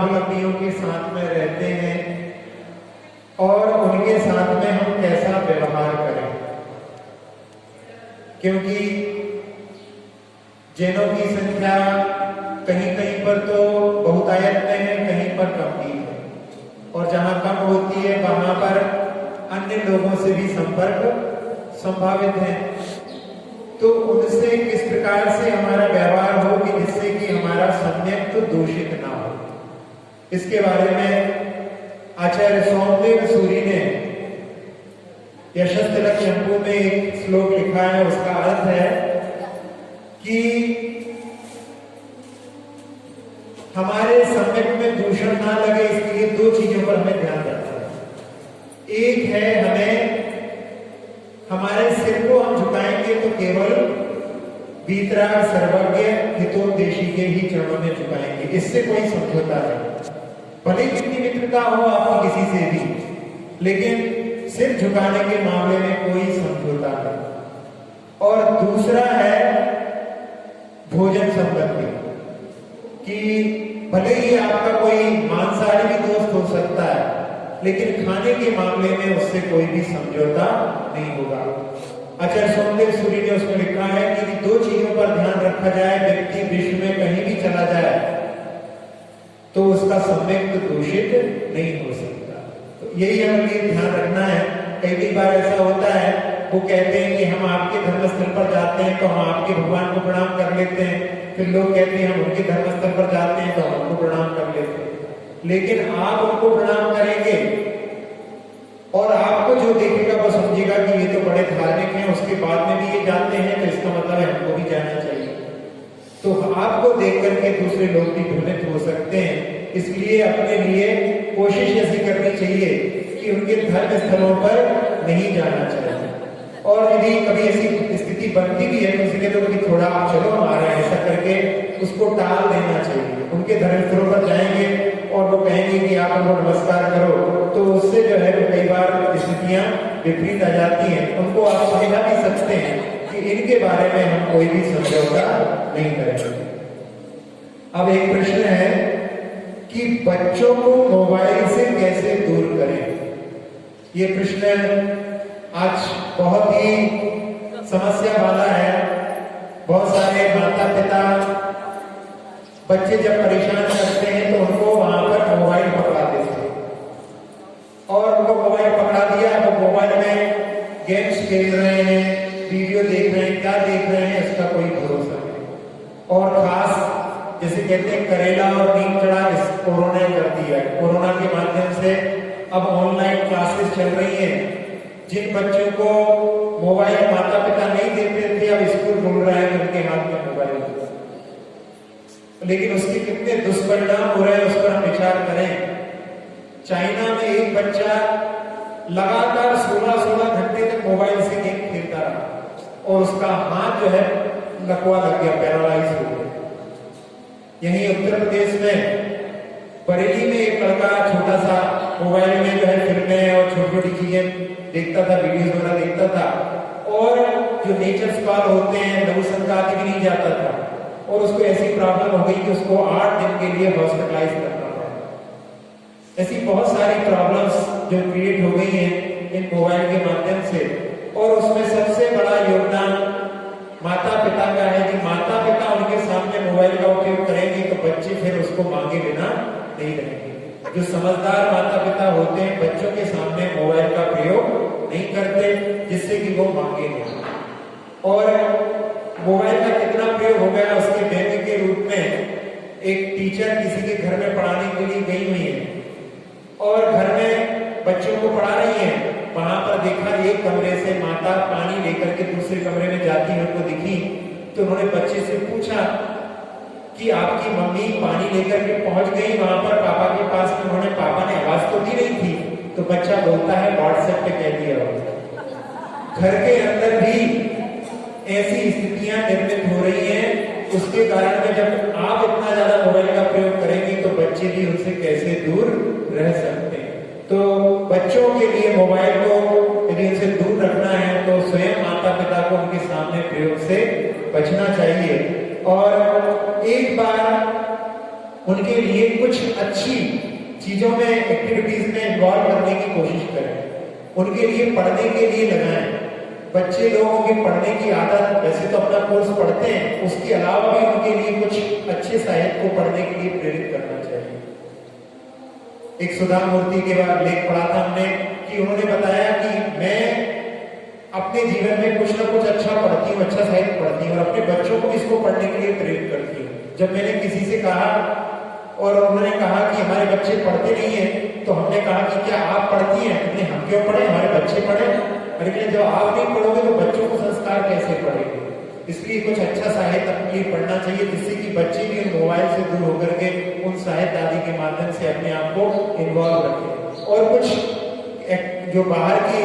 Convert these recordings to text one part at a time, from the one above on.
धर्मावलंबियों के साथ में रहते हैं और उनके साथ में हम कैसा व्यवहार करें, क्योंकि जैनों की संख्या कहीं कहीं पर तो बहुतायत में है, कहीं पर कम भी है, और जहां कम होती है वहां पर अन्य लोगों से भी संपर्क संभावित है। तो उनसे किस प्रकार से हमारा व्यवहार हो कि जिससे कि हमारा सम्यक तो दूषित ना हो, इसके बारे में आचार्य सोमदेव सूरी ने यशस्तिलक चंपू में एक श्लोक लिखा है। उसका अर्थ है कि हमारे सम्यक में दूषण ना लगे, इसके लिए दो चीजों पर हमें ध्यान रखना है। एक है, हमें हमारे सिर को हम झुकाएंगे तो केवल वीतराग सर्वज्ञ हितोपदेशी के ही चरणों में झुकाएंगे, इससे कोई समझौता नहीं। भले कितनी मित्रता हो आपकी किसी से भी, लेकिन सिर झुकाने के मामले में कोई समझौता नहीं। और दूसरा है भोजन संबंधी, कि भले ही आपका कोई मांसाहारी भी दोस्त हो सकता है, लेकिन खाने के मामले में उससे कोई भी समझौता नहीं होगा। आचार्य सोमदेव सूरी ने उसमें लिखा है कि दो चीजों पर ध्यान रखा जाए। व्यक्ति विश्व में कहीं भी चला जाए तो उसका सम्यक दूषित नहीं हो सकता। तो यही हमें ध्यान रखना है। कई बार ऐसा होता है, वो कहते हैं कि हम आपके धर्मस्थल पर जाते हैं तो हम आपके भगवान को प्रणाम कर लेते हैं, फिर लोग कहते हैं हम उनके धर्मस्थल पर जाते हैं तो हम उनको प्रणाम कर लेते हैं। लेकिन आप उनको प्रणाम करेंगे और आपको जो देखेगा वो समझेगा कि ये तो बड़े धार्मिक हैं, उसके बाद में भी ये जाते हैं, तो इसका मतलब है हमको भी जाना चाहिए। तो आपको देख करके दूसरे लोग भी भ्रमित हो सकते हैं। इसलिए अपने लिए कोशिश ऐसी करनी चाहिए कि उनके धर्म स्थलों पर नहीं जाना चाहिए। और यदि कभी ऐसी स्थिति बनती भी है तो इसलिए तो कि थोड़ा आप चलो हमारा ऐसा करके उसको टाल देना चाहिए। उनके धर्म स्थलों पर जाएंगे और वो कहेंगे कि आप उनको नमस्कार करो, तो उससे जो है कई बार स्थितियां विपरीत आ जाती हैं। उनको आप समझा भी सकते हैं कि इनके बारे में हम कोई भी समझौता नहीं करेंगे। अब एक प्रश्न है कि बच्चों को मोबाइल से कैसे दूर करें। ये प्रश्न आज बहुत ही समस्या वाला है। बहुत सारे माता पिता बच्चे जब परेशान करते हैं तो उनको वहां पर मोबाइल पकड़ा देते हैं, और उनको मोबाइल पकड़ा दिया तो मोबाइल में गेम्स खेल रहे हैं, वीडियो देख रहे हैं, क्या देख रहे हैं इसका कोई भरोसा नहीं। और खास जैसे कहते हैं करेला और नीम चढ़ा, इस कोरोना ने कर दिया है। कोरोना के माध्यम से अब ऑनलाइन क्लासेस चल रही हैं। जिन बच्चों को मोबाइल माता पिता नहीं देते थे, अब स्कूल खुल रहा है तो उनके हाथ में मोबाइल, लेकिन उसके कितने दुष्परिणाम हो रहे हैं उस पर हम विचार करें। चाइना में एक बच्चा लगातार 16-16 घंटे तक मोबाइल से गेम खेलता रहा और उसका हाथ जो है लकवा लग गया, पैरालाइज हो गया। यहीं उत्तर प्रदेश में बरेली में एक लड़का छोटा सा मोबाइल में जो है फिल्में और छोटी छोटी चीजें देखता था, वीडियोस वगैरह देखता था, और जो नेचर स्पॉट होते हैं लघु संकात भी नहीं जाता था, और उसको ऐसी प्रॉब्लम हो गई कि उसको 8 दिन के लिए हॉस्पिटलाइज करना पड़ा। ऐसी बहुत सारी प्रॉब्लम्स जो क्रिएट हो गई हैं इन मोबाइल के माध्यम से, और उसमें सबसे बड़ा योगदान माता पिता का है कि माता पिता उनके सामने मोबाइल का उपयोग करेंगे तो बच्चे फिर उसको मांगे बिना नहीं रहेंगे। जो समझदार माता पिता होते हैं बच्चों के सामने मोबाइल का प्रयोग नहीं करते, जिससे कि वो मांगे नहीं। और मोबाइल का कितना प्रयोग हो गया, उसके डेमो के रूप में एक टीचर किसी के घर में पढ़ाने के लिए गई हुई है और घर में बच्चों को पढ़ा रही है। वहां पर देखा एक कमरे से माता पानी लेकर के दूसरे कमरे में जाती है, उनको दिखी तो उन्होंने बच्चे से पूछा कि आपकी मम्मी पानी लेकर के पहुंच गई वहां पर पापा के पास में, उन्होंने पापा ने आवाज तो दी नहीं थी, तो बच्चा बोलता है व्हाट्सएप पे कह दिया। घर के अंदर भी ऐसी स्थितियां निर्मित हो रही हैं। उसके कारण में जब आप इतना ज्यादा मोबाइल का प्रयोग करेंगे तो बच्चे भी उनसे कैसे दूर रह सकते हैं। तो बच्चों के लिए मोबाइल को यदि उनसे दूर रखना है तो स्वयं माता पिता को उनके सामने प्रयोग से बचना चाहिए। और एक बार उनके लिए कुछ अच्छी चीजों में, एक्टिविटीज में इन्वॉल्व करने की कोशिश करें, उनके लिए पढ़ने के लिए लगाएं। बच्चे लोगों की पढ़ने की आदत, वैसे तो अपना कोर्स पढ़ते हैं, उसके अलावा भी उनके लिए कुछ अच्छे साहित्य को पढ़ने के लिए प्रेरित करना चाहिए। एक सुधा मूर्ति के बाद लेख पढ़ा था हमने कि उन्होंने बताया कि मैं अपने जीवन में कुछ ना कुछ अच्छा पढ़ती हूँ, अच्छा साहित्य पढ़ती हूँ और अपने बच्चों को इसको पढ़ने के लिए प्रेरित करती हूँ। जब मैंने किसी से कहा और उन्होंने कहा कि हमारे बच्चे पढ़ते नहीं है, तो हमने कहा कि क्या आप पढ़ती हैं? कहते हम क्यों पढ़े, हमारे बच्चे पढ़े। लेकिन जब आप नहीं पढ़ोगे तो बच्चों को संस्कार कैसे पढ़ेंगे? इसलिए कुछ अच्छा साहित्य अपने लिए पढ़ना चाहिए, जिससे कि बच्चे भी उन मोबाइल से दूर होकर के उन साहित्य आदि के माध्यम से अपने आप को इन्वॉल्व रखें। और कुछ जो बाहर की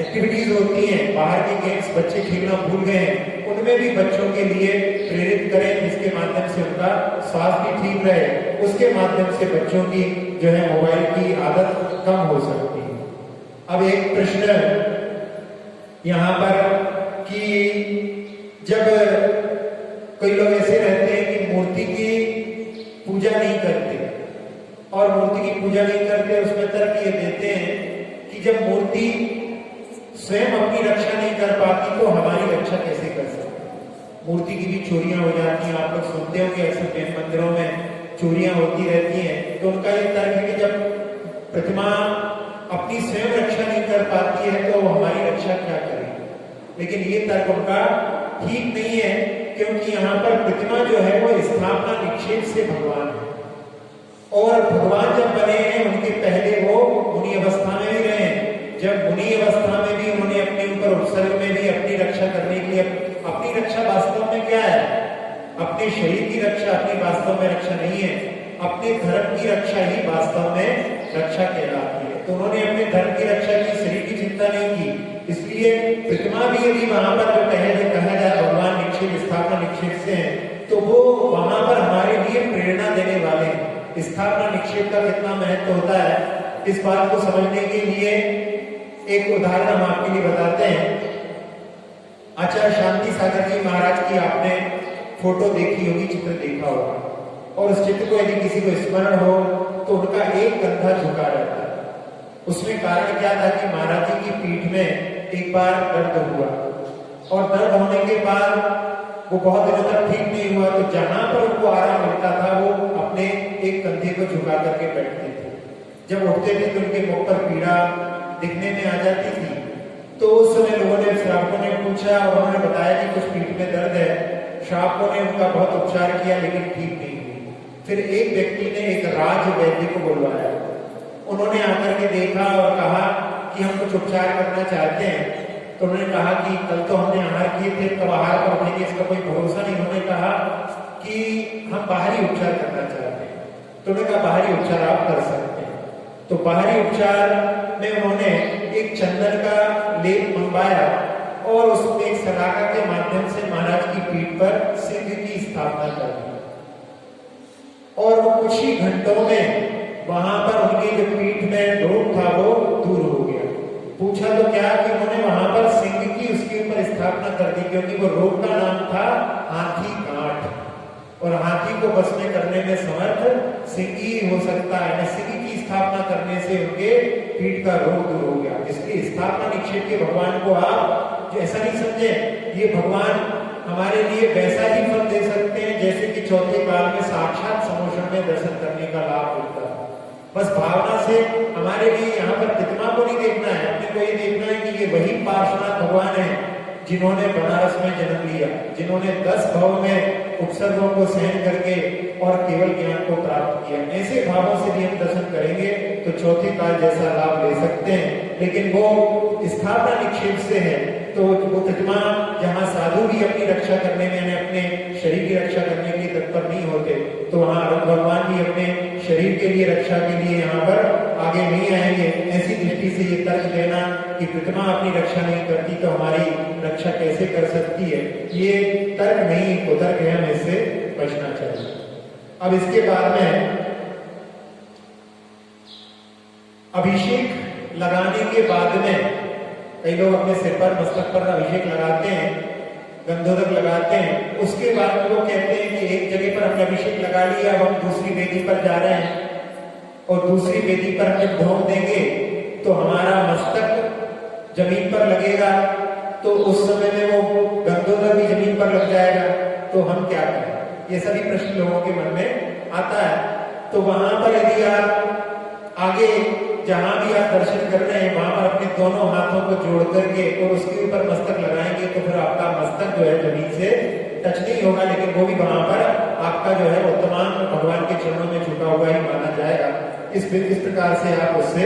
एक्टिविटीज होती हैं, बाहर के गेम्स बच्चे खेलना भूल गए हैं, उनमें भी बच्चों के लिए प्रेरित करें, जिसके माध्यम से उनका स्वास्थ्य भी ठीक रहे। उसके माध्यम से बच्चों की जो है मोबाइल की आदत कम हो सकती है। अब एक प्रश्न यहाँ पर कि जब कई लोग ऐसे रहते हैं कि मूर्ति की पूजा नहीं करते और मूर्ति की पूजा नहीं करते, उसमें तर्क ये देते हैं कि जब मूर्ति स्वयं अपनी रक्षा नहीं कर पाती तो हमारी रक्षा कैसे कर सकते? मूर्ति की भी चोरियां हो जाती हैं, आप लोग सुनते होंगे अक्सर जैन मंदिरों में चोरियां होती रहती हैं। तो उनका ये तर्क है कि जब प्रतिमा अपनी स्वयं रक्षा नहीं कर पाती है तो हमारी रक्षा क्या करेगी? लेकिन ये तर्क उनका ठीक नहीं है, क्योंकि यहाँ पर प्रतिमा जो है वो स्थापना निक्षेप से भगवान है और भगवान जब बने हैं उनके पहले वो मुनि अवस्था में भी रहे। जब मुनि अवस्था में भी उन्होंने अपने ऊपर उपसर्ग में भी अपनी रक्षा करने के लिए, अपनी रक्षा वास्तव में क्या है? अपने शरीर की रक्षा अपनी वास्तव में रक्षा नहीं है, अपने धर्म की रक्षा ही वास्तव में रक्षा कहलाती है। तो उन्होंने अपने धर्म की रक्षा की, शरीर की चिंता नहीं की। इसलिए प्रतिमा भी यदि वहां पर जो कहा जाए भगवान निक्षेप, स्थापना निक्षेप से है, तो वो वहां पर हमारे लिए प्रेरणा देने वाले हैं। स्थापना निक्षेप का कितना महत्व होता है, इस बात को समझने के लिए एक उदाहरण हम आपके लिए बताते हैं। आचार्य शांति सागर जी महाराज की आपने फोटो देखी होगी, चित्र देखा होगा, और उस चित्र को यदि किसी को स्मरण हो तो उनका एक कंधा झुका रहता है। उसमें कारण क्या था कि महाराज जी की पीठ में एक बार दर्द हुआ और दर्द होने के बाद वो बहुत दिनों तक ठीक नहीं हुआ, तो जहां पर उनको आराम मिलता था वो अपने एक कंधे को झुका करके बैठते थे। जब उठते थे तो उनके मुख पर पीड़ा दिखने में आ जाती थी। तो उस समय लोगों ने, श्रावकों ने पूछा और उन्होंने बताया कि कुछ पीठ में दर्द है। श्रावकों ने उनका बहुत उपचार किया लेकिन ठीक नहीं हुई। फिर एक व्यक्ति ने एक राज वैद्य को बुलवाया, उन्होंने आकर के देखा और कहा कि हम कुछ उपचार करना चाहते हैं। तो उन्होंने कहा कि कल तो हमने आहार किए थे, कब आहार पर उठेंगे इसका कोई भरोसा नहीं। उन्होंने कहा कि हम बाहरी उपचार करना चाहते हैं। तो उन्होंने कहा बाहरी उपचार आप कर सकते हैं। तो बाहरी उपचार में उन्होंने एक चंदन का लेप मंगवाया और उसमें एक सलाका के माध्यम से महाराज की पीठ पर सिंह की स्थापना कर दी और वो कुछ ही घंटों में वहां पर उनकी जो पीठ में रोग था वो दूर हो गया। पूछा तो क्या कि उन्होंने वहां पर सिंह की उसके ऊपर स्थापना कर दी, क्योंकि वो रोग का नाम था हाथी गांठ और हाथी को बस में करने में समर्थ सिंह ही हो सकता है। सिंह की स्थापना करने से उनके पीठ का रोग दूर हो गया। इसलिए स्थापना निक्षेप के भगवान को आप जो ऐसा नहीं समझे, ये भगवान हमारे लिए वैसा ही फल दे सकते हैं जैसे कि चौथे काल में साक्षात समोषण में दर्शन करने का लाभ मिलता है। बस भावना से हमारे लिए यहाँ पर प्रतिमा को नहीं देखना है, अपने को ये देखना है कि ये वही पार्श्वनाथ भगवान है जिन्होंने बनारस में जन्म लिया, जिन्होंने 10 भव में उपसर्गों को सहन करके और केवल ज्ञान को प्राप्त किया। ऐसे भावों से भी हम दर्शन करेंगे तो चौथे काल जैसा लाभ ले सकते हैं। लेकिन वो स्थापना निक्षेप से है तो वो प्रतिमा जहाँ साधु भी अपनी रक्षा करने में, अपने शरीर की रक्षा करने के लिए तत्पर नहीं होते, तो वहाँ भगवान भी अपने शरीर के लिए रक्षा के लिए यहाँ पर आगे नहीं आएंगे। ऐसी दृष्टि से ये तर्क देना कि प्रतिमा अपनी रक्षा नहीं करती तो हमारी रक्षा कैसे कर सकती है, ये तर्क नहीं, कुतर्क है, हमें इससे बचना चाहिए। अब इसके बाद में अभिषेक लगाने के बाद में कई लोग अपने सिर पर, मस्तक पर अभिषेक लगाते हैं, गंधोदक लगाते हैं, उसके बाद वो कहते हैं कि एक जगह पर हमने अभिषेक लगा लिया, अब हम दूसरी वेदी पर जा रहे हैं और दूसरी वेदी पर हम जब ढोक देंगे तो हमारा मस्तक जमीन पर लगेगा, तो उस समय में वो गंधोदक भी जमीन पर लग जाएगा, तो हम क्या करें? ये सभी प्रश्न लोगों के मन में आता है। तो वहां पर यदि आप आगे जहां भी आप दर्शन कर रहे हैं वहां पर अपने दोनों हाथों को जोड़ करके और उसके ऊपर मस्तक लगाएंगे तो फिर आपका मस्तक जो है जमीन से टच नहीं होगा, लेकिन वो भी वहां पर आपका जो है वो तमाम भगवान के चरणों में झुका हुआ ही माना जाएगा। इस प्रकार से आप उससे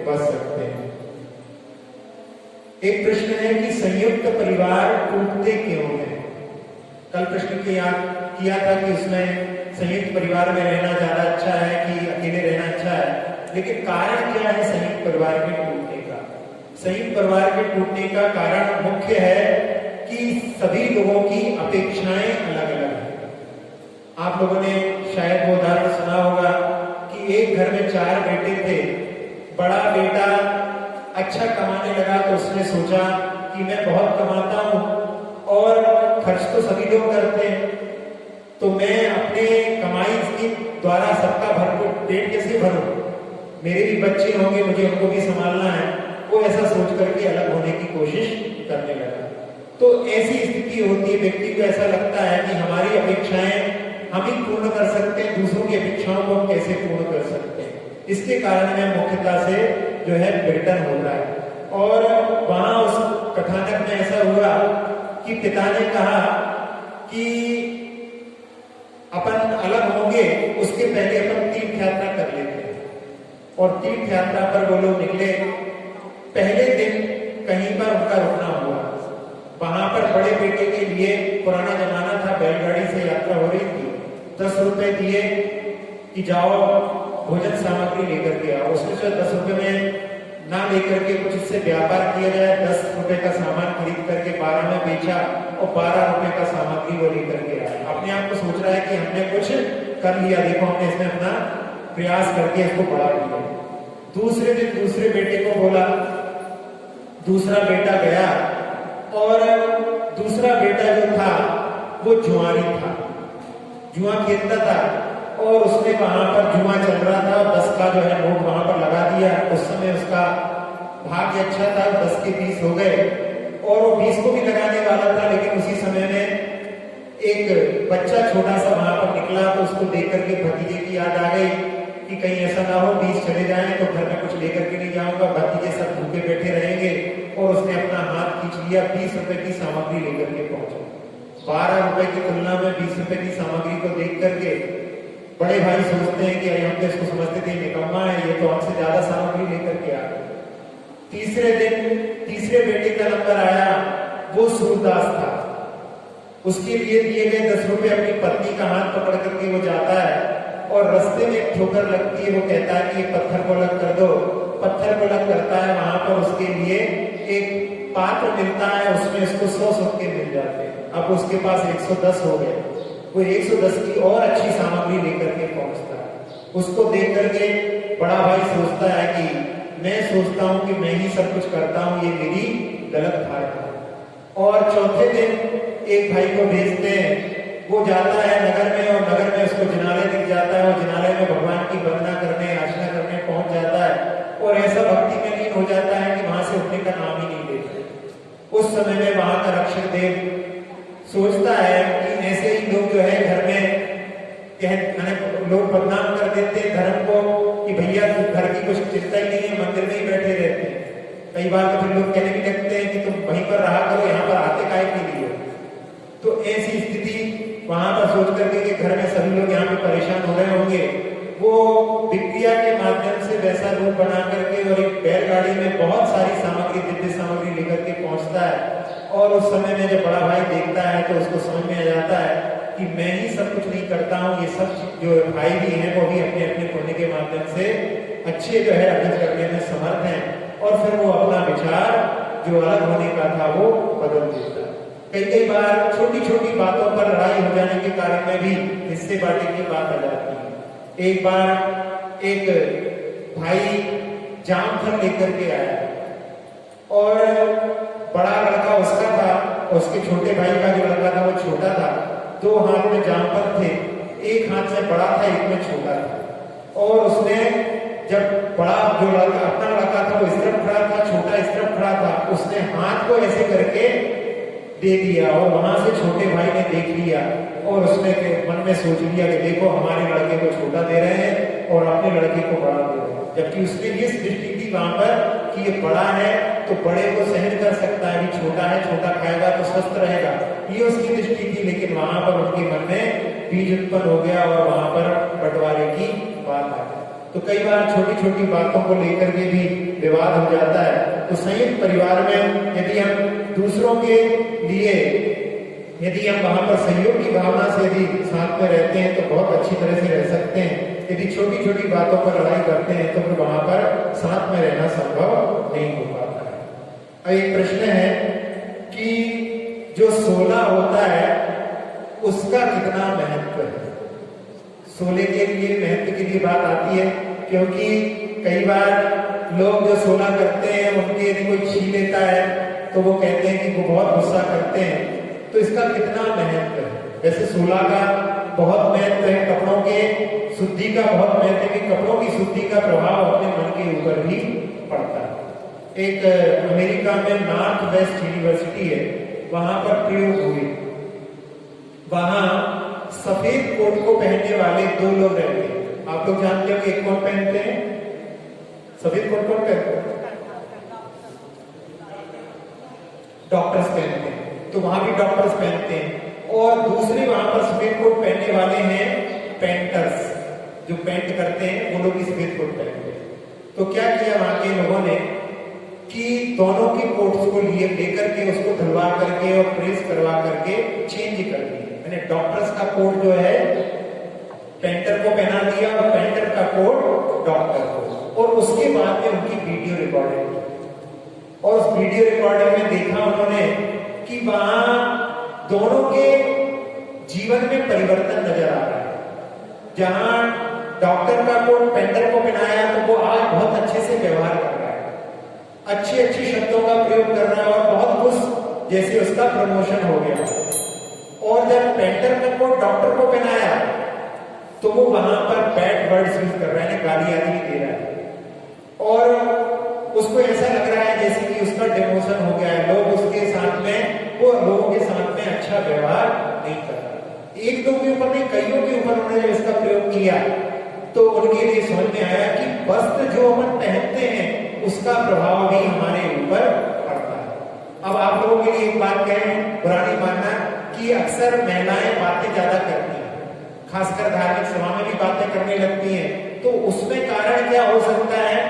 बच सकते हैं। एक प्रश्न है कि संयुक्त परिवार टूटते क्यों हैं? कल प्रश्न किया था कि उसमें संयुक्त परिवार में रहना ज्यादा अच्छा है कि अकेले रहना अच्छा है, लेकिन कारण क्या है संयुक्त परिवार के टूटने का? संयुक्त परिवार के टूटने का कारण मुख्य है कि सभी लोगों की अपेक्षाएं अलग अलग हैं। आप लोगों ने शायद वो उदाहरण सुना होगा कि एक घर में 4 बेटे थे, बड़ा बेटा अच्छा कमाने लगा तो उसने सोचा कि मैं बहुत कमाता हूं और खर्च तो सभी लोग करते हैं, तो मैं अपने कमाई के द्वारा सबका भरपूर पेट कैसे भरूं, मेरे भी बच्चे होंगे, मुझे उनको भी संभालना है। वो ऐसा सोच करके अलग होने की कोशिश करने लगा। तो ऐसी स्थिति होती है, व्यक्ति को ऐसा लगता है कि हमारी अपेक्षाएं हम ही पूर्ण कर सकते हैं, दूसरों की अपेक्षाओं को हम कैसे पूर्ण कर सकते हैं। इसके कारण में मुख्यता से जो है विघटन होता है। और वहां उस कथानक में ऐसा हुआ कि पिता ने कहा कि अपन अलग होंगे उसके पहले अपन तीर्थ यात्रा कर लेते हैं। और तीर्थ यात्रा पर वो लोग निकले। पहले दिन कहीं पर उनका रुकना हुआ, वहां पर बड़े बेटे के लिए, पुराना जमाना था, बैलगाड़ी से यात्रा हो रही थी, 10 रुपए दिए कि जाओ भोजन सामग्री लेकर के आओ। उसने सोचा 10 रुपए में ना लेकर के कुछ इससे व्यापार किया जाए, 10 रुपए का सामान खरीद करके 12 में बेचा और 12 रुपए का सामग्री वो लेकर के आया। अपने आप को सोच रहा है कि हमने कुछ कर लिया, देखो हमने इसमें अपना प्रयास करके इसको बढ़ा दिया। दूसरे दिन दूसरे बेटे को बोला, दूसरा बेटा गया और दूसरा बेटा जो था वो जुआरी था, जुआ खेलता था और उसने वहां पर जुआ चल रहा था और 10 का जो है नोट वहां पर लगा दिया। उस समय उसका भाग्य अच्छा था, 10 के 20 हो गए और वो 20 को भी लगाने वाला था, लेकिन उसी समय में एक बच्चा छोटा सा वहां पर निकला तो उसको देख करके भतीजे की याद आ गई कि कहीं ऐसा ना हो 20 चले जाएं तो घर में कुछ लेकर के नहीं जाऊंगा, भतीजे सब भूखे बैठे रहेंगे। और उसने अपना हाथ खींच लिया, 20 रुपए की सामग्री लेकर के पहुंचा। 12 रुपए की तुलना में 20 रुपए की सामग्री को देख करके बड़े भाई सोचते हैं कि हम तो इसको समझते थे निकम्मा है, ये तो हमसे ज्यादा सामग्री लेकर के आ गए। तीसरे दिन तीसरे बेटे का नंबर आया, वो सूरदास था, उसके लिए दिए गए 10 रुपए अपनी पत्नी का हाथ पकड़ करके वो जाता है और रास्ते में एक ठोकर लगती है। वो कहता है कि पत्थर को अलग कर दो, पत्थर को अलग करता है, वहां पर उसके लिए एक पात्र मिलता है, उसमें उसको 100 सिक्के मिल जाते हैं। अब उसके पास 110 हो गए, वो 110 की और अच्छी सामग्री लेकर के पहुंचता है। उसको देख करके बड़ा भाई सोचता है कि मैं सोचता हूं कि मैं ही सब कुछ करता हूं, ये मेरी गलत धारणा है। और चौथे दिन एक भाई को भेजते हैं, वो जाता है नगर में और नगर में उसको जिनालय दिख जाता है और जिनालय में भगवान की वंदना करने, आराधना करने पहुंच जाता है और ऐसा भक्ति में लीन हो जाता है कि वहां से उठने का नाम ही नहीं लेता। उस समय में वहां का रक्षक देव सोचता है कि ऐसे ही लोग जो है घर में लोग बदनाम कर देते हैं धर्म को कि भैया घर की कुछ चिंता ही नहीं है, मंदिर में ही बैठे रहते हैं। कई बार तो फिर लोग कहने भी लगते हैं कि तुम वहीं पर रहा करो, यहाँ पर आते काहे के लिए। तो ऐसी स्थिति वहां पर सोच करके कि घर में सभी लोग यहाँ पे परेशान हो रहे होंगे, वो विक्रिया के माध्यम से वैसा रूप बना करके और एक बैलगाड़ी में बहुत सारी सामग्री, दिव्य सामग्री लेकर के पहुंचता है। और उस समय में जब बड़ा भाई देखता है तो उसको समझ में आ जाता है कि मैं ही सब कुछ नहीं करता हूँ, ये सब जो भाई भी हैं वो भी अपने अपने पुण्य के माध्यम से अच्छे जो है अर्जित करने में समर्थ हैं। और फिर वो अपना विचार जो अलग होने का था वो बदल देता है। कई बार छोटी छोटी बातों पर लड़ाई हो जाने के कारण में भी हिस्से बांटने की बात आ जाती है। एक बार एक भाई जामफल लेकर के आया और बड़ा लड़का उसका था उसके छोटे भाई का जो लड़का था वो छोटा था, 2 हाथ में जामपल थे, एक हाथ से बड़ा था, एक में छोटा था। और उसने जब बड़ा जो लड़का अपना लड़का था वो इस तरफ खड़ा था, छोटा इस तरफ खड़ा था, उसने हाथ को ऐसे करके दे दिया और वहां से छोटे भाई ने देख लिया और उसने मन में सोच लिया कि देखो हमारे लड़के को छोटा दे रहे हैं और अपने लड़के को बड़ा दे रहे हैं। जबकि उसने ये दृष्टि थी वहां पर कि ये बड़ा है तो बड़े को सहन कर सकता है, छोटा है छोटा खाएगा तो स्वस्थ रहेगा, ये उसकी दृष्टि थी। लेकिन वहां पर उनके मन में बीज उत्पन्न हो गया और वहां पर बंटवारे की बात आ गई। तो कई बार छोटी छोटी बातों को लेकर के भी विवाद हो जाता है। तो संयुक्त परिवार में यदि हम दूसरों के लिए यदि हम वहां पर सहयोग की भावना से यदि साथ में रहते हैं तो बहुत अच्छी तरह से रह सकते हैं। यदि छोटी छोटी बातों पर लड़ाई करते हैं तो फिर वहां पर साथ में रहना संभव नहीं हो पाता है। अब एक प्रश्न है कि जो सोना होता है उसका कितना महत्व है। सोने के लिए महत्व के लिए बात आती है क्योंकि कई बार लोग जो सोना करते हैं उनके यदि कोई छीन लेता है तो वो कहते हैं कि वो बहुत गुस्सा करते हैं। तो इसका कितना महत्व है। वैसे सोना का बहुत महत्व है, कपड़ों के शुद्धि का बहुत महत्व है कि कपड़ों की शुद्धि का प्रभाव अपने मन के ऊपर भी पड़ता है। एक अमेरिका में नॉर्थ वेस्ट यूनिवर्सिटी है, वहां पर प्रयोग हुए। वहां सफेद कोट को पहनने वाले 2 लोग रहते हैं। आप लोग जानते हो कि एक कोट पहनते हैं, सफेद कोट कौन पहनते हैं? डॉक्टर्स पहनते हैं। तो वहां भी डॉक्टर्स पहनते हैं। और दूसरे वहां पर सफेद कोट पहनने वाले हैं पेंटर्स, जो पेंट करते हैं वो लोग भी सफेद कोट पहनते हैं। तो क्या किया वहां के लोगों ने कि दोनों के कोट्स को लिए लेकर के उसको धुलवा करके और प्रेस करवा करके चेंज कर दिया। मैंने डॉक्टर्स का कोट जो है पेंटर को पहना दिया और पेंटर का कोट डॉक्टर को। और उसके बाद में उनकी वीडियो रिकॉर्डिंग की और उस वीडियो रिकॉर्डिंग में देखा उन्होंने कि वहां दोनों के जीवन में परिवर्तन नजर आ रहा है। जहां डॉक्टर का कोट पेंटर को पहनाया तो वो आज बहुत अच्छे से व्यवहार कर रहा है, अच्छे अच्छे शब्दों का प्रयोग कर रहा है और बहुत खुश जैसे उसका प्रमोशन हो गया। और जब पेंटर का कोट डॉक्टर को पहनाया तो वो वहां पर बैड वर्ड्स यूज कर रहा है, गाली आदि दे रहा है और उसको ऐसा लग रहा है जैसे कि उसका डिमोशन हो गया है। लोग उसके साथ में वो लोगों के साथ में अच्छा व्यवहार नहीं कर रहा। एक दो के ऊपर नहीं, कईयों के ऊपर उन्होंने जब इसका प्रयोग किया तो उनके लिए समझ में आया कि वस्त्र जो हम पहनते हैं उसका प्रभाव भी हमारे ऊपर पड़ता है। अब आप लोगों के लिए एक बात कहें, बुरा नहीं मानना कि अक्सर महिलाएं बातें ज्यादा करती हैं, खासकर धार्मिक सभा में भी बातें करने लगती हैं। तो उसमें कारण क्या हो सकता है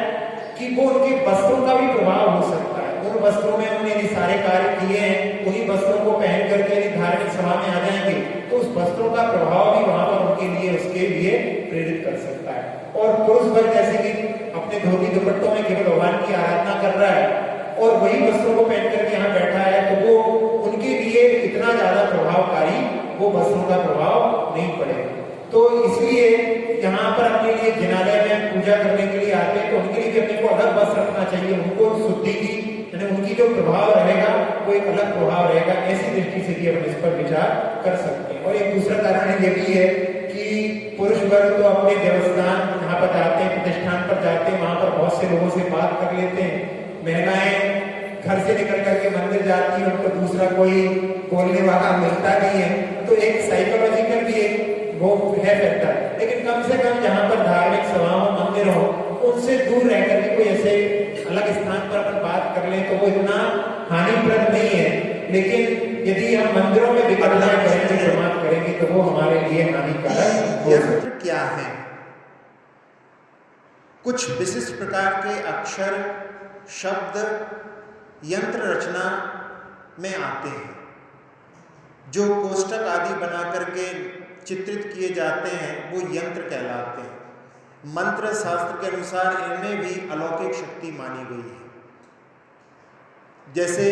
कि वो उनके वस्त्रों का भी प्रभाव हो सकता है। उन वस्त्रों में उन्होंने यदि सारे कार्य किए हैं, उन्हीं वस्त्रों को पहन करके यदि धार्मिक सभा में आ जाएंगे तो उस वस्त्रों का प्रभाव भी वहां पर उनके लिए उसके लिए प्रेरित कर सकता है। और पुरुष वर्ग जैसे कि अपने धोती दुपट्टों में केवल भगवान की आराधना कर रहा है और वही वस्त्रों को पहन करके यहाँ बैठा है तो वो उनके लिए इतना ज्यादा प्रभावकारी वो वस्त्रों का प्रभाव नहीं पड़ेगा। तो इसलिए यहाँ पर अपने लिए जिनालय में पूजा करने के लिए आते हैं तो उनके लिए भी अपने को अलग वस्त्र रखना चाहिए। उनको शुद्धि की यानी उनकी जो प्रभाव रहेगा वो एक अलग प्रभाव रहेगा। ऐसी दृष्टि से भी हम इस पर विचार कर सकते हैं। और एक दूसरा कारण ये भी है कि पुरुष वर्ग तो अपने देवस्थान यहाँ पर जाते हैं, प्रतिष्ठान पर जाते हैं, वहां पर बहुत से लोगों से बात कर लेते हैं। महिलाएं घर से निकल करके मंदिर जाती है, उनको दूसरा कोई बोलने वाला मिलता नहीं है। तो एक साइकोलॉजिकल भी एक वो है फैक्टर। लेकिन कम से कम जहां पर धार्मिक सभाओं मंदिर हो उनसे दूर रह करके कोई ऐसे अलग स्थान पर अपन बात कर ले तो वो इतना हानिप्रद नहीं है। लेकिन यदि हम मंदिरों में विकल्पना करेंगे, जमात करेंगे तो वो हमारे लिए हानिकारक। यंत्र क्या है? कुछ विशिष्ट प्रकार के अक्षर शब्द यंत्र रचना में आते हैं जो कोष्ठक आदि बना करके चित्रित किए जाते हैं, वो यंत्र कहलाते हैं। मंत्र शास्त्र के अनुसार इनमें भी अलौकिक शक्ति मानी गई है। जैसे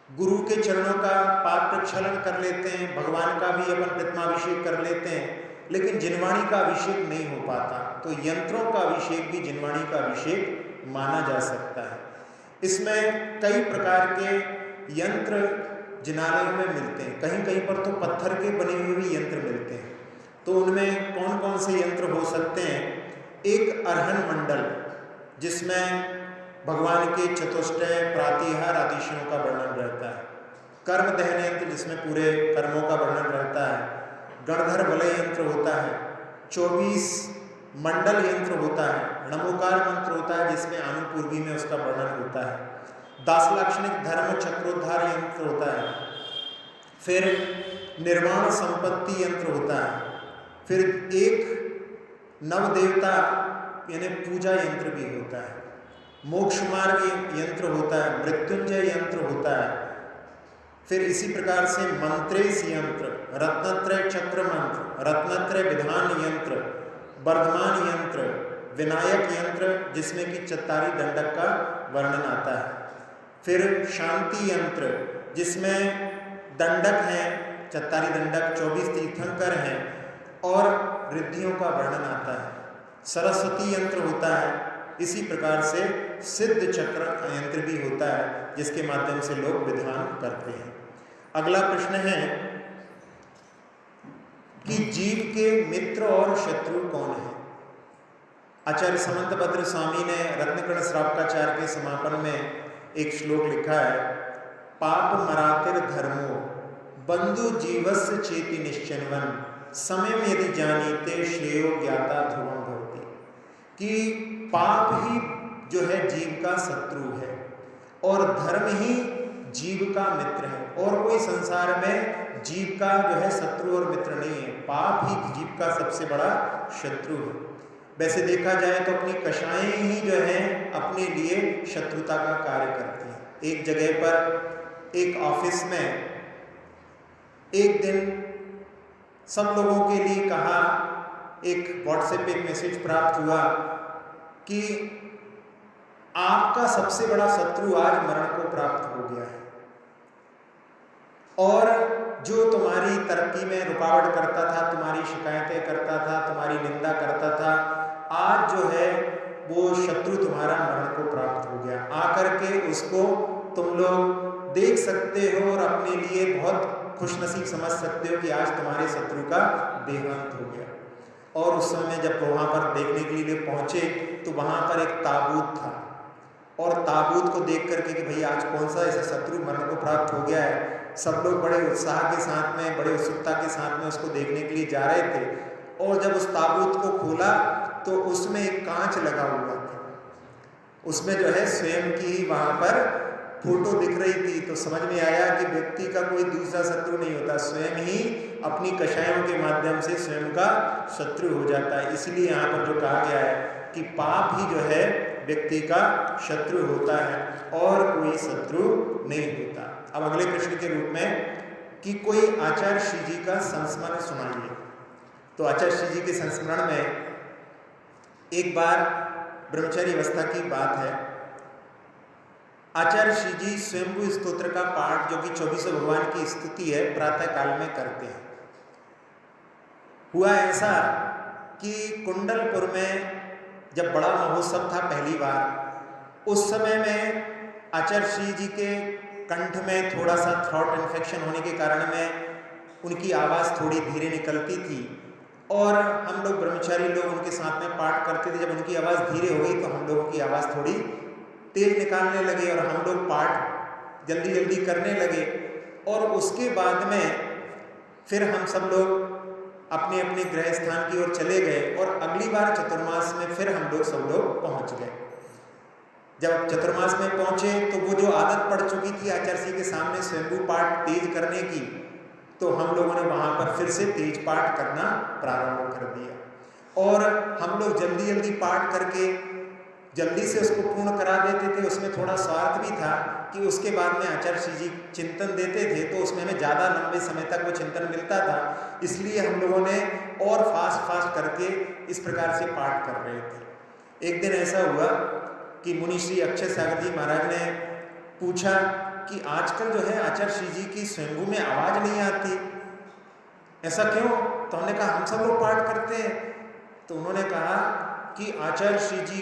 गुरु के चरणों का पाद प्रक्षालन कर लेते हैं, भगवान का भी अपन प्रतिमाभिषेक कर लेते हैं, लेकिन जिनवाणी का अभिषेक नहीं हो पाता। तो यंत्रों का अभिषेक भी जिनवाणी का अभिषेक माना जा सकता है। इसमें कई प्रकार के यंत्र जिनालयों में मिलते हैं, कहीं कहीं पर तो पत्थर के बने हुए भी यंत्र मिलते हैं। तो उनमें कौन कौन से यंत्र हो सकते हैं? एक अर्हन मंडल, जिसमें भगवान के चतुष्टय, प्रातिहार आदिशयों का वर्णन रहता है। कर्म दहन यंत्र, जिसमें पूरे कर्मों का वर्णन रहता है। गणधर वलय यंत्र होता है। 24 मंडल यंत्र होता है। नमोकार मंत्र होता है, जिसमें आनुपूर्वी में उसका वर्णन होता है। दासलाक्षणिक धर्म चक्रोद्धार यंत्र होता है। फिर निर्वाण संपत्ति यंत्र होता है। फिर एक नवदेवता यानी पूजा यंत्र भी होता है। मोक्ष मार्ग यंत्र होता है। मृत्युंजय यंत्र होता है। फिर इसी प्रकार से मंत्रेश यंत्र, रत्नत्रय चक्र मंत्र, रत्नत्रय विधान यंत्र, वर्धमान यंत्र, विनायक यंत्र, जिसमें कि चत्तारी दंडक का वर्णन आता है। फिर शांति यंत्र, जिसमें दंडक हैं, चत्तारी दंडक, 24 तीर्थंकर हैं और रिद्धियों का वर्णन आता है। सरस्वती यंत्र होता है। इसी प्रकार से सिद्ध चक्र यंत्र भी होता है, जिसके माध्यम से लोग विधान करते हैं। अगला प्रश्न है कि जीव के मित्र और शत्रु कौन है? आचार्य समंतभद्र स्वामी ने रत्नकण श्रावकाचार्य के समापन में एक श्लोक लिखा है, पाप मरातिर धर्मो बंधु जीवस्य चेति निश्चनवन समय यदि जानीते श्रेयो ज्ञाता ध्रुवम भवति। कि पाप ही जो है जीव का शत्रु है और धर्म ही जीव का मित्र है, और कोई संसार में जीव का जो है शत्रु और मित्र नहीं है। पाप ही जीव का सबसे बड़ा शत्रु है। वैसे देखा जाए तो अपनी कषाएं ही जो है अपने लिए शत्रुता का कार्य करती हैं। एक जगह पर एक ऑफिस में एक दिन सब लोगों के लिए कहा, एक व्हाट्सएप पे एक मैसेज प्राप्त हुआ कि आपका सबसे बड़ा शत्रु आज मरण को प्राप्त हो गया है, और जो तुम्हारी तरक्की में रुकावट करता था, तुम्हारी शिकायतें करता था, तुम्हारी निंदा करता था, आज जो है वो शत्रु तुम्हारा मरण को प्राप्त हो गया। आकर के उसको तुम लोग देख सकते हो और अपने लिए बहुत खुशनसीब समझ सकते हो कि आज तुम्हारे शत्रु का देहांत हो गया। और उस समय जब वहाँ पर देखने के लिए पहुँचे तो वहाँ पर एक ताबूत था, और ताबूत को देख करके कि भाई आज कौन सा ऐसा शत्रु मरण को प्राप्त हो गया है, सब लोग बड़े उत्साह के साथ में, बड़े उत्सुकता के साथ में उसको देखने के लिए जा रहे थे। और जब उस ताबूत को खोला तो उसमें एक कांच लगा हुआ था, उसमें जो है स्वयं की वहाँ पर फोटो दिख रही थी। तो समझ में आया कि व्यक्ति का कोई दूसरा शत्रु नहीं होता, स्वयं ही अपनी कषायों के माध्यम से स्वयं का शत्रु हो जाता है। इसलिए यहाँ पर जो कहा गया है कि पाप ही जो है व्यक्ति का शत्रु होता है और कोई शत्रु नहीं होता। अब अगले प्रश्न के रूप में कि कोई आचार्य श्री जी का संस्मरण सुनाइए। तो आचार्य श्री जी के संस्मरण में एक बार ब्रह्मचारी अवस्था की बात है। आचार्य श्री जी स्वयंभू स्तोत्र का पाठ, जो कि 24 भगवान की स्तुति है, प्रातः काल में करते हैं। हुआ ऐसा कि कुंडलपुर में जब बड़ा महोत्सव था पहली बार, उस समय में आचार्य श्री जी के कंठ में थोड़ा सा थ्रोट इन्फेक्शन होने के कारण में उनकी आवाज़ थोड़ी धीरे निकलती थी, और हम लोग ब्रह्मचारी लोग उनके साथ में पाठ करते थे। जब उनकी आवाज़ धीरे हो गई तो हम लोगों की आवाज़ थोड़ी तेज निकालने लगे और हम लोग पाठ जल्दी जल्दी करने लगे। और उसके बाद में फिर हम सब लोग अपने अपने गृह स्थान की ओर चले गए, और अगली बार चतुर्मास में फिर हम लोग सब लोग पहुंच गए। जब चतुर्मास में पहुंचे तो वो जो आदत पड़ चुकी थी आचार्य जी के सामने स्वयंभू पाठ तेज करने की, तो हम लोगों ने वहाँ पर फिर से तेज पाठ करना प्रारंभ कर दिया। और हम लोग जल्दी जल्दी पाठ करके जल्दी से उसको पूर्ण करा देते थे। उसमें थोड़ा स्वार्थ भी था कि उसके बाद में आचार्य श्री जी चिंतन देते थे, तो उसमें हमें ज़्यादा लंबे समय तक वो चिंतन मिलता था। इसलिए हम लोगों ने और फास्ट करके इस प्रकार से पाठ कर रहे थे। एक दिन ऐसा हुआ कि मुनि श्री अक्षय सागर जी महाराज ने पूछा कि आजकल जो है आचार्य श्री जी की स्वयंभू में आवाज़ नहीं आती, ऐसा क्यों? तो हमने कहा हम सब लोग पाठ करते हैं। तो उन्होंने कहा कि आचार्य श्री जी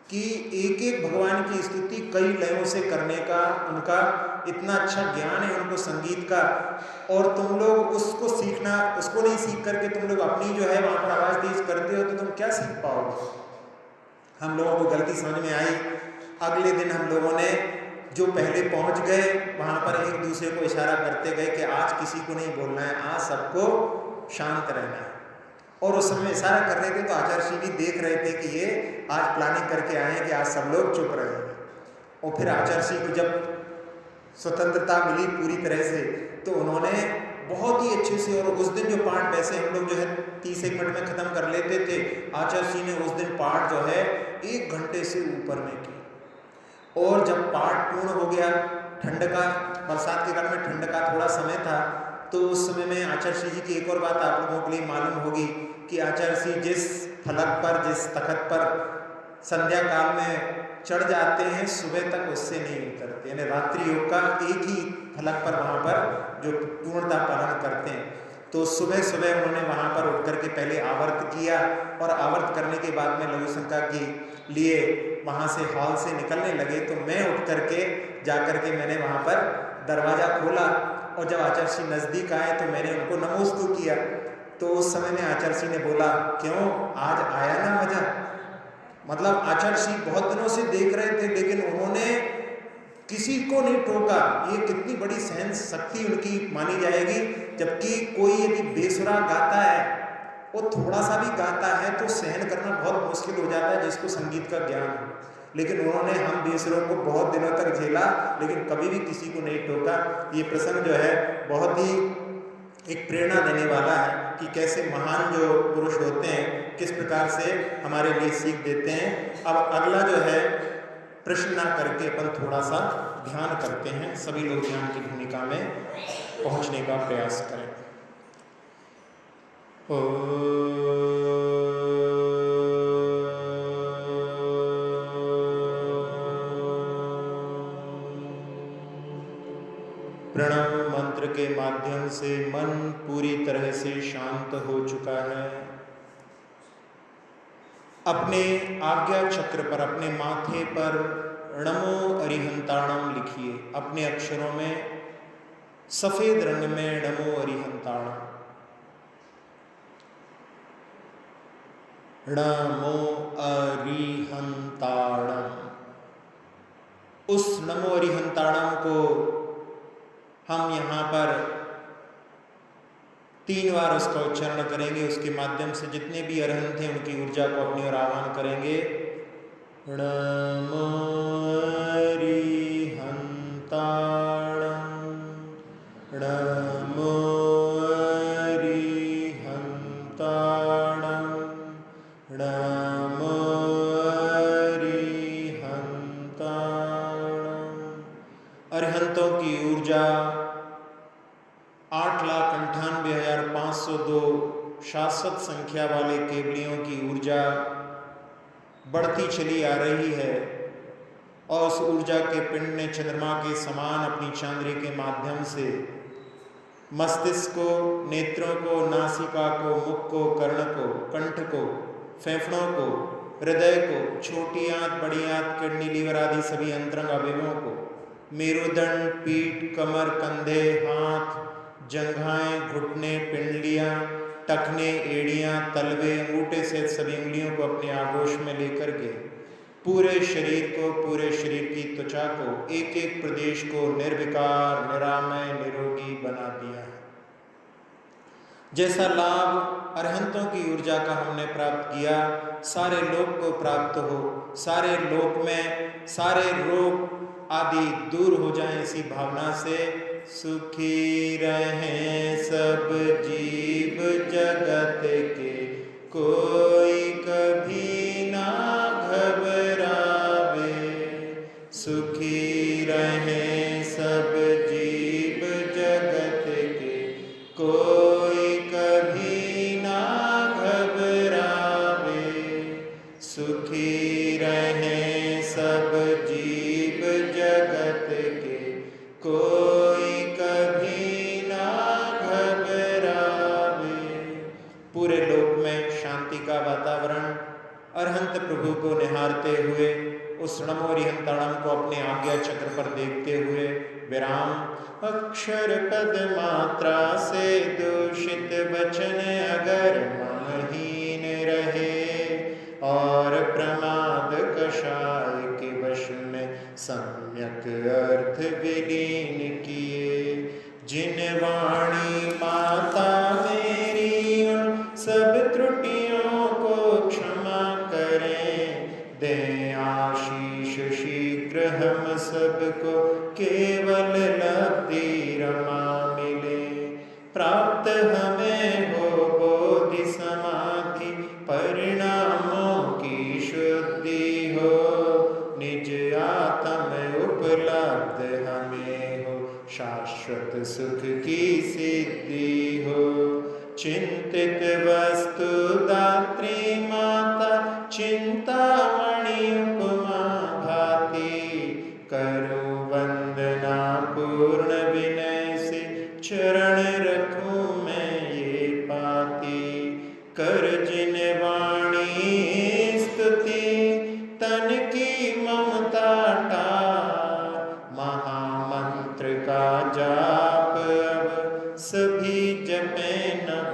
कि एक एक भगवान की स्तुति कई लयों से करने का उनका इतना अच्छा ज्ञान है उनको संगीत का, और तुम लोग उसको सीखना, उसको नहीं सीख करके तुम लोग अपनी जो है वहाँ पर आवाज़ तेज करते हो तो तुम क्या सीख पाओगे। हम लोगों को गलती समझ में आई। अगले दिन हम लोगों ने जो पहले पहुँच गए वहाँ पर एक दूसरे को इशारा करते गए कि आज किसी को नहीं बोलना है, आज सबको शांत रहना है। और उस समय इशारा कर रहे थे तो आचार्य श्री भी देख रहे थे कि ये आज प्लानिंग करके आए हैं कि आज सब लोग चुप रहेंगे। और फिर आचार्य श्री को जब स्वतंत्रता मिली पूरी तरह से तो उन्होंने बहुत ही अच्छे से, और उस दिन जो पाठ वैसे हम लोग जो है 30 मिनट में ख़त्म कर लेते थे, आचार्य श्री ने उस दिन पाठ जो है 1 घंटे से ऊपर में की। और जब पाठ पूर्ण हो गया, ठंड का, बरसात के काल में ठंड का थोड़ा समय था, तो उस समय में आचार्य श्री जी की एक और बात आप लोगों के लिए मालूम होगी कि आचार्य श्री जिस फलक पर, जिस तखत पर संध्या काल में चढ़ जाते हैं, सुबह तक उससे नहीं उतरते, यानी रात्रि योग का एक ही फलक पर वहाँ पर जो पूर्णता पालन करते हैं। तो सुबह सुबह उन्होंने वहाँ पर उठ करके पहले आवर्त किया, और आवर्त करने के बाद में लघु शंका के लिए वहाँ से हॉल से निकलने लगे। तो मैं उठ करके जा करके मैंने वहाँ पर दरवाज़ा खोला, और जब आचार्य श्री नज़दीक आए तो मैंने उनको नमोस्तु किया। तो उस समय में आचार्य श्री ने बोला, क्यों आज आया ना मजा। मतलब आचार्य श्री बहुत दिनों से देख रहे थे लेकिन उन्होंने किसी को नहीं टोका। ये कितनी बड़ी सहन शक्ति उनकी मानी जाएगी। जबकि कोई यदि बेसुरा गाता है, वो थोड़ा सा भी गाता है तो सहन करना बहुत मुश्किल हो जाता है जिसको संगीत का ज्ञान हो। लेकिन उन्होंने हम बेसुरों को बहुत दिनों तक झेला लेकिन कभी भी किसी को नहीं टोका। ये प्रसंग जो है बहुत ही एक प्रेरणा देने वाला है कि कैसे महान जो पुरुष होते हैं किस प्रकार से हमारे लिए सीख देते हैं। अब अगला जो है प्रश्न ना करके अपन थोड़ा सा ध्यान करते हैं। सभी लोग ध्यान की भूमिका में पहुंचने का प्रयास करें। प्रणव मंत्र के माध्यम से मन पूरी तरह से शांत हो चुका है। अपने आज्ञा चक्र पर, अपने माथे पर नमो अरिहंताणम लिखिए। अपने अक्षरों में सफेद रंग में नमो अरिहंताणम, नमो अरिहंताणम। उस नमो अरिहंताणम को हम यहाँ पर 3 बार उसका उच्चारण करेंगे। उसके माध्यम से जितने भी अरहंत हैं उनकी ऊर्जा को अपनी ओर आह्वान करेंगे। नमो अरिहंताणम, नमो अरिहंताणम, नमो अरिहंताणम। अरहंतों की ऊर्जा 8,98,502 शाश्वत संख्या वाले केवलियों की ऊर्जा बढ़ती चली आ रही है, और उस ऊर्जा के पिंड ने चंद्रमा के समान अपनी चांद्री के माध्यम से मस्तिष्क को, नेत्रों को, नासिका को, मुख को, कर्ण को, कंठ को, फेफड़ों को, हृदय को, छोटी आंत, बड़ी आंत, किडनी, लीवर आदि सभी अंतरंग अवयवों को, मेरुदंड, पीठ, कमर, कंधे, हाथ, जंघाएं, घुटने, पिंडलियां, टखने, एड़ियां, तलवे, अंगूठे से सभी उंगलियों को अपने आगोश में लेकर के पूरे शरीर को, पूरे शरीर की त्वचा को, एक एक प्रदेश को निर्विकार, निरामय, निरोगी बना दिया है। जैसा लाभ अरहंतों की ऊर्जा का हमने प्राप्त किया, सारे लोक को प्राप्त हो, सारे लोक में सारे रोग आदि दूर हो जाएं, इसी भावना से सुखी रहें सब जीव जगत के, कोई कभी ना घबरावे। सुखी रहें सब जीव जगत के, कोई कभी ना घबरावे। सुखी रहें सब जीव जगत के, कोई कभी ना घबरावे। पूरे लोक में शांति का वातावरण अरहंत प्रभु प्रभु को निहारते हुए, उस णमोरिहंताणम को अपने आज्ञा चक्र पर देखते हुए विराम। अक्षर पद मात्रा से दूषित वचन अगर मनहीन रहे और प्रमाद कषाय के वश में सम्यक अर्थ विलीन किए। जिन वाणी माता मेरी उन सब त्रुटियों को क्षमा करें, दें आशीष शीघ्र हम सबको केवल लब्धि रमा मिले। प्राप्त हमें हो बोधि समाधि परिणामों की शुद्धि हो, निज आत्म उपलब्ध हमें हो, शाश्वत सुख की सिद्धि हो। चिंतित वस्तु दात्री माता चिंतामणि उपमा भाति, करूं वंदना पूर्ण विनय से चरण रखूं मैं ये पाती। कर जिन वाणी स्तुति तन की ममता टार, महामंत्र का जाप अब सभी जपे नव